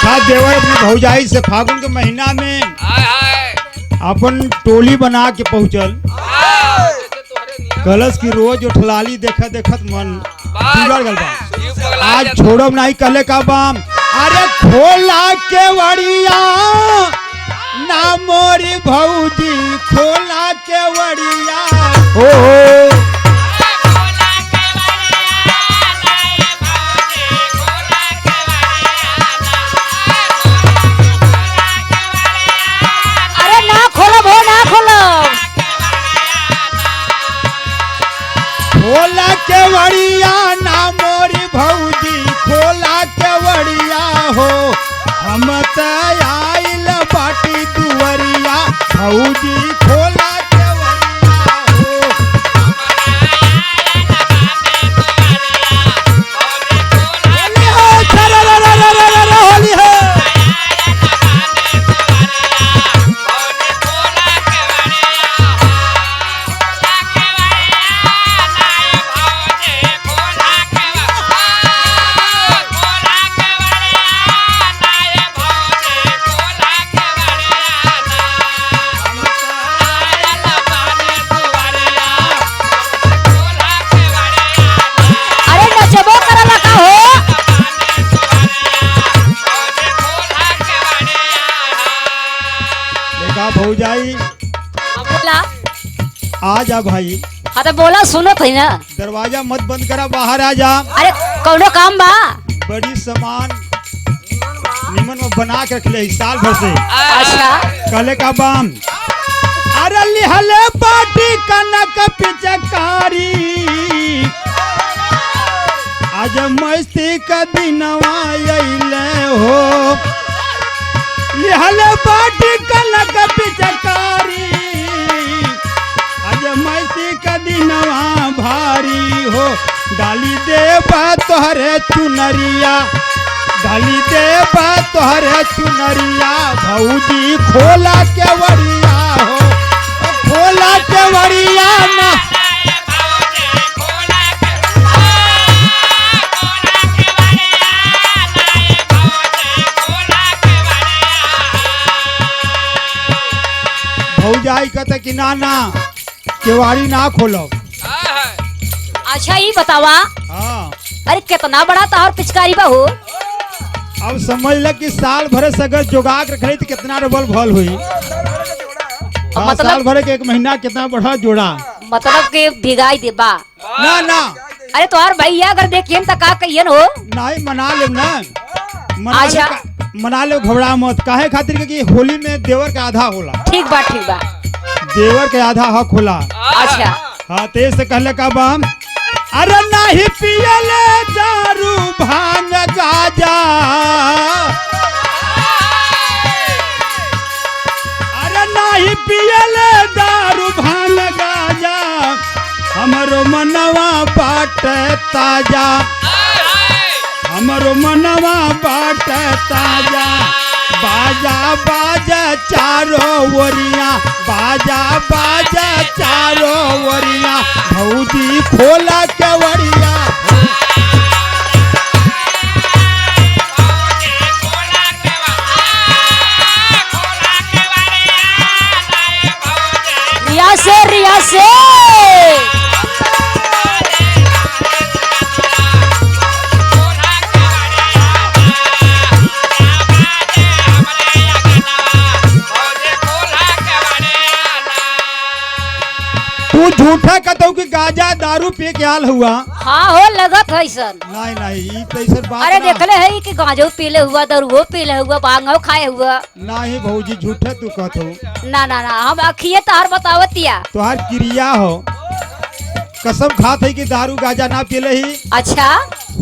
देखा देवर अपने भौजाई से फागुन के महीना में अपन टोली बना के पहुंचल। कलश की रोज उठलाली देखत देखत मन बिगड़ गल बा। आज छोड़ब नहीं कहले का बाम। अरे खोला के वड़िया ना मोरी भौजी खोला के वड़िया हो। खोला के वड़िया ना मोरी भौजी खोला के वड़िया हो। हम त आइल बाटी दुवरिया भौजी खोला के वड़िया हो। होली हो होली हो। भौजाई बोला आ जा भाई। हाँ तो बोला सुनो थे ना। दरवाजा मत बंद करा बाहर आ जा। अरे कौनो काम बा। बड़ी सामान निमन में बना के रखले साल भर से। अच्छा कहले का बाम। अरे लिहले पाटी कनक पिचकारी आज मस्ती का दिनवा अइले हो। लिहले बाटी कनक पिचकारी आज मस्ती का दिनवा भारी हो। डाली देबा तोहरे चुनरिया डाली देबा तोहरे चुनरिया भौजी खोला के वड़िया हो। खोला के वड़िया ना भौजाई कहते कि ना केवाड़ी ना खोलो। अच्छा ये बतावा। हाँ अरे कितना बड़ा तोहर पिचकारी बा हो। अब समझ ल कि साल भरे से अगर जोगा के रख तो कितना डबल भल हुई। हाँ, मतलब साल भरे के एक महीना कितना बड़ा जोड़ा मतलब के भिगाई दे बा। ना अरे तोहर भैया अगर देखियन त का कहियन हो। नहीं मना ले ना अच्छा मना ले घबरा मत। काहे खातिर कि होली में देवर का आधा होला। ठीक बा देवर के आधा हक होला। अच्छा हाँ तेज से कहले का बाम। अरे नहीं पियले दारू भांग गाजा अरे नहीं पियले दारू भांग गाजा हमरो मनवा बाट ताजा हमरो मनवा बाट ताजा। बाजा बाजा चारो ओरिया बाजा बाजा चारो ओरिया भौजी खोला के वड़िया। रिया से तू झूठा कहता कि गाजा दारू पी के आल हुआ। हाँ हो लगत है सन। नहीं तैसन बात अरे ना। देखले है कि गांजो पीले हुआ दारू पीले हुआ भांगो खाए हुआ। नहीं भौजी झूठा तू कहत हो। ना हम अखिए तार बतावतिया। तोहार क्रिया हो कसम खात है कि दारू गाजा ना पीले ही। अच्छा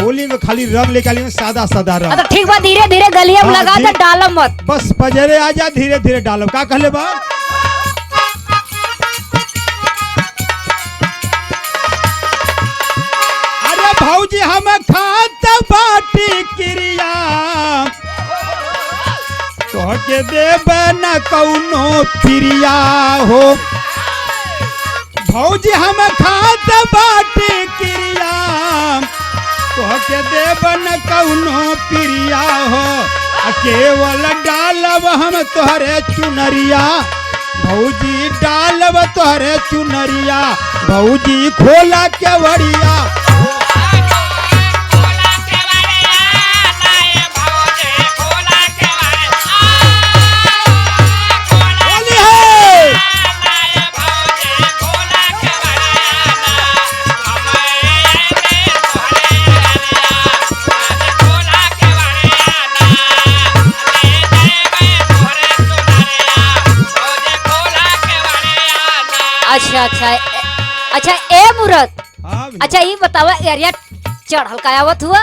होली में खाली रंग लेके में सादा रंग। तो ठीक बा धीरे धीरे गलिया में हाँ, लगा दे डालम मत। बस पजरे आ जा धीरे धीरे डालो। का कहले बा। अरे भौजी हम खात बाटी क्रिया तोहके देब न कौनो प्रिया हो। भौजी हम खात बाटी क्रिया तोहके देब न कौनो प्रिया हो। केवल डालब हम तोहरे चुनरिया भौजी डालब तोहरे चुनरिया भौजी खोला केवड़िया अच्छा अच्छा अच्छा ए मूरत हाँ भैया। अच्छा ये बतावा एरिया चढ़ल का आवत हुआ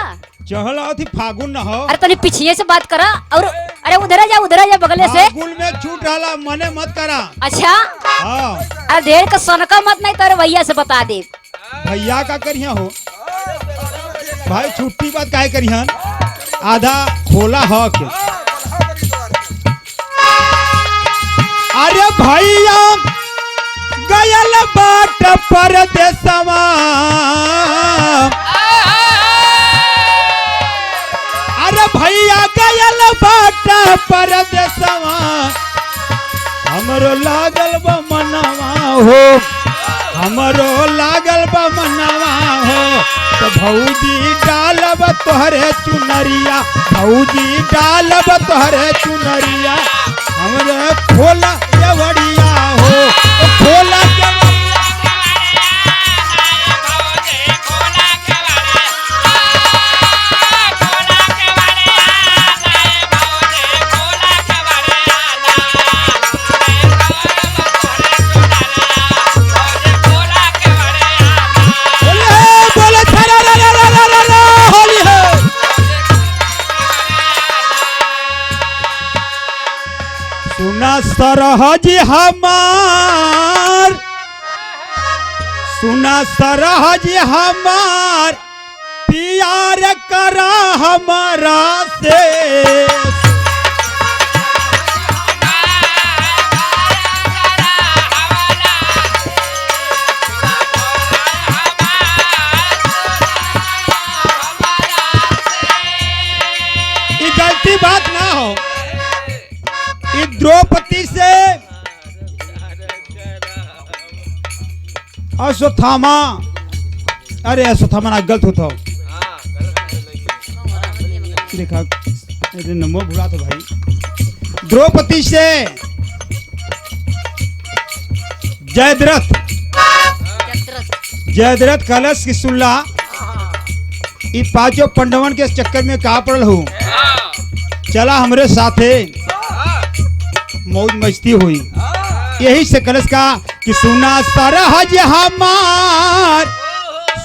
चहल थी फागुन न हो अरे तनी पीछे से बात करा और अरे उधर जा बगले से फागुन में छूट डाला मने मत करा अच्छा हाँ अरे ढेर का सनका मत नहीं तेरे भैया से बता दे भैया का करिया हो भाई छुट्टी बात काहे करिहन आधा खोला हक अरे भैया गयल बाट परदेसवा अरे भैया गयल बाट परदेसवा हमरो लागल बा मनवा हो हमरो लागल बा मनवा हो तो भौजी डालब तोहरे चुनरिया भौजी डालब तोहरे चुनरिया हमरे खोला केवड़िया हो तो खोला सुना सरहज हमार सुना सरहज हमार प्यार करा हमारा से ये गलती बात ना हो द्रौपदी से अश्वत्थामा अरे अश्वत्थामा ना गलत होता देखा अरे नंबर भूला तो भाई द्रौपदी से जयद्रथ कलश की सुल्ला ये पांचों पंडवन के चक्कर में कहा पड़ल हूँ चला हमरे साथे मौज मस्ती हुई यही से कलश का कि सुना सरहज हमार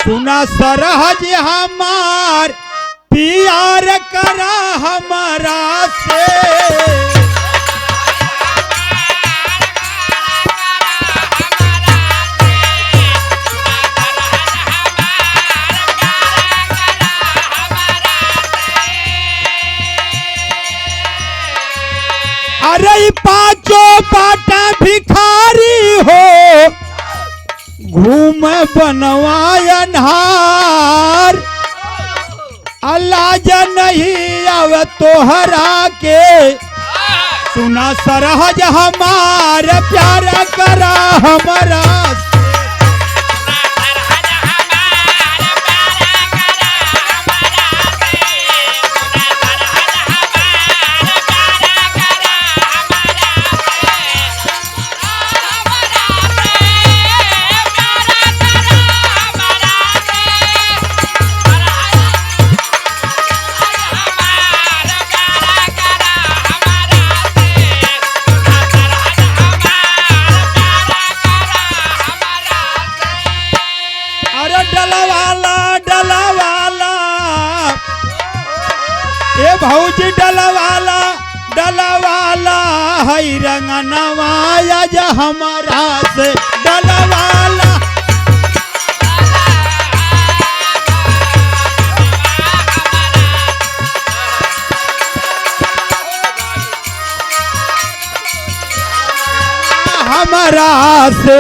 सुना सरहज हमार प्यार करा हमारा से अरे पांचों पाटा भिखारी हो घूम बनवायन हार अल्लाह जन नहीं अब तोहरा के सुना सरहज हमार प्यार करा हमारा भौजी डलवाला डलवाला हई रंगनवाया जा हमारा से डलवाला हमारा से